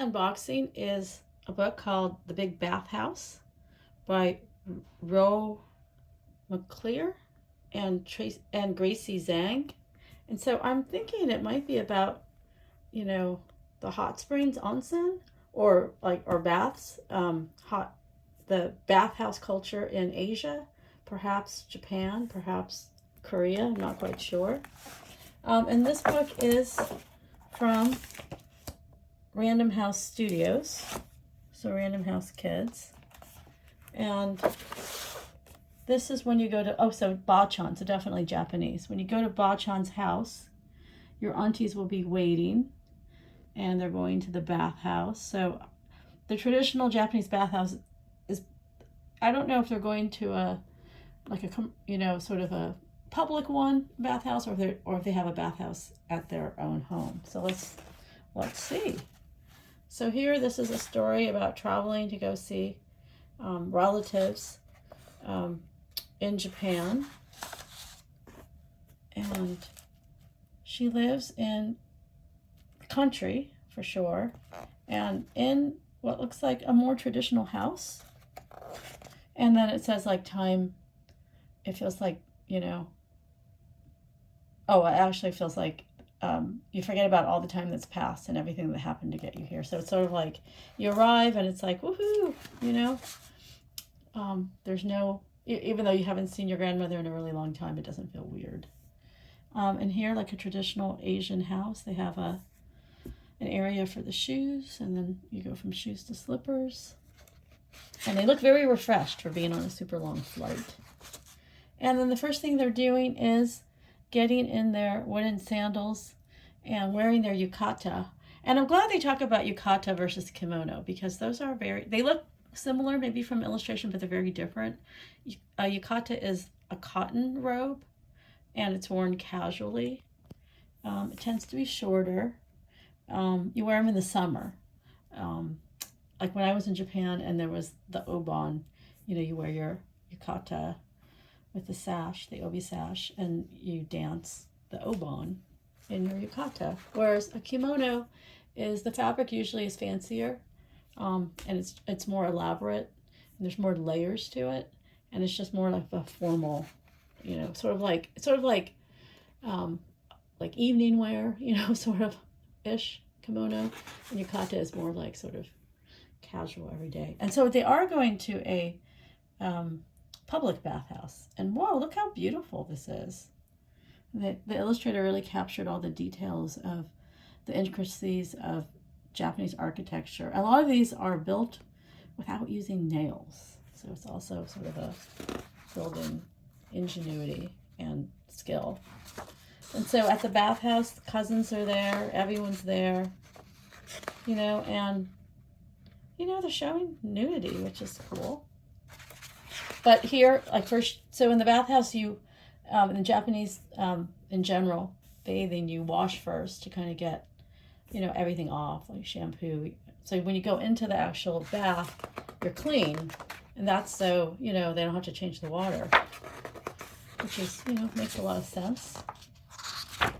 unboxing is a book called The Big Bathhouse by Ro Maclear and Gracey Zhang. And so I'm thinking it might be about, you know, the hot springs onsen or baths, the bathhouse culture in Asia, perhaps Japan, perhaps Korea. I'm not quite sure. And this book is from Random House Studios, so Random House Kids. And this is when you go to, so Bachan, so definitely Japanese. When you go to Bachan's house, your aunties will be waiting, and they're going to the bathhouse. So the traditional Japanese bathhouse is, I don't know if they're going to sort of a public one bathhouse, or if they have a bathhouse at their own home. So let's see. So here, this is a story about traveling to go see relatives in Japan, and she lives in the country for sure, and in what looks like a more traditional house. And then it says like time. It feels like, it actually feels like you forget about all the time that's passed and everything that happened to get you here. So it's sort of like you arrive and it's like, woohoo, there's no, even though you haven't seen your grandmother in a really long time, it doesn't feel weird. And here, like a traditional Asian house, they have an area for the shoes, and then you go from shoes to slippers. And they look very refreshed for being on a super long flight. And then the first thing they're doing is getting in their wooden sandals and wearing their yukata. And I'm glad they talk about yukata versus kimono, because those are they look similar maybe from illustration, but they're very different. A yukata is a cotton robe, and it's worn casually. It tends to be shorter. You wear them in the summer. Like when I was in Japan and there was the obon, you wear your yukata with the sash, the obi sash, and you dance the obon in your yukata. Whereas a kimono the fabric usually is fancier, and it's more elaborate, and there's more layers to it, and it's just more like a formal, sort of like evening wear, sort of ish kimono, and yukata is more like sort of casual every day. And so they are going to a public bathhouse, and whoa, look how beautiful this is. The illustrator really captured all the details of the intricacies of Japanese architecture. A lot of these are built without using nails, so it's also sort of a building ingenuity and skill. And so at the bathhouse, the cousins are there, everyone's there, and they're showing nudity, which is cool. But here, so in the bathhouse, you, in the Japanese, in general, bathing, you wash first to kind of get, everything off, like shampoo. So when you go into the actual bath, you're clean, and that's so, they don't have to change the water, which is, makes a lot of sense.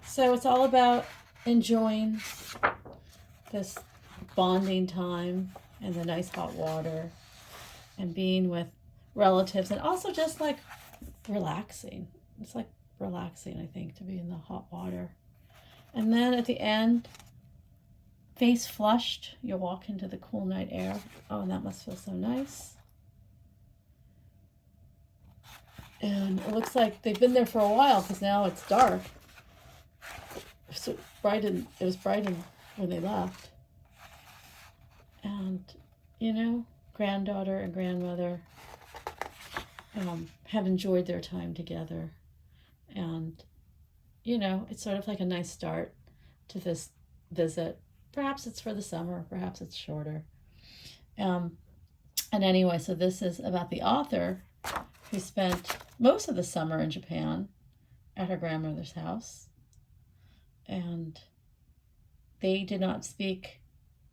So it's all about enjoying this bonding time and the nice hot water and being with relatives, and also just like relaxing. It's like relaxing, I think, to be in the hot water. And then at the end, face flushed, you'll walk into the cool night air. Oh, and that must feel so nice. And it looks like they've been there for a while, because now it's dark. So it was bright when they left. And, granddaughter and grandmother have enjoyed their time together. And, it's sort of like a nice start to this visit. Perhaps it's for the summer, perhaps it's shorter. And anyway, so this is about the author who spent most of the summer in Japan at her grandmother's house. And they did not speak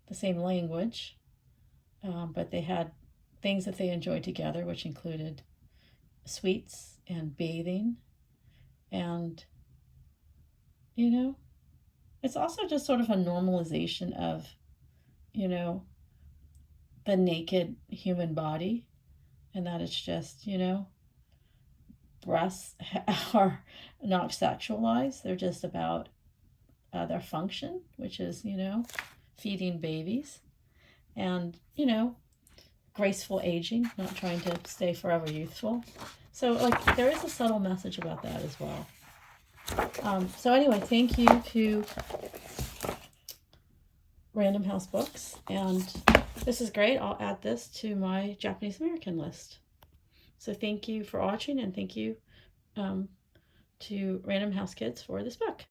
the same language, but they had things that they enjoyed together, which included sweets and bathing. And, it's also just sort of a normalization of you know, the naked human body, and that it's just, you know, breasts are not sexualized. They're just about their function, which is, you know, feeding babies and, you know, graceful aging, not trying to stay forever youthful. So, like, there is a subtle message about that as well. So anyway, thank you to Random House Books, and this is great. I'll add this to my Japanese American list. So thank you for watching, and thank you to Random House Kids for this book.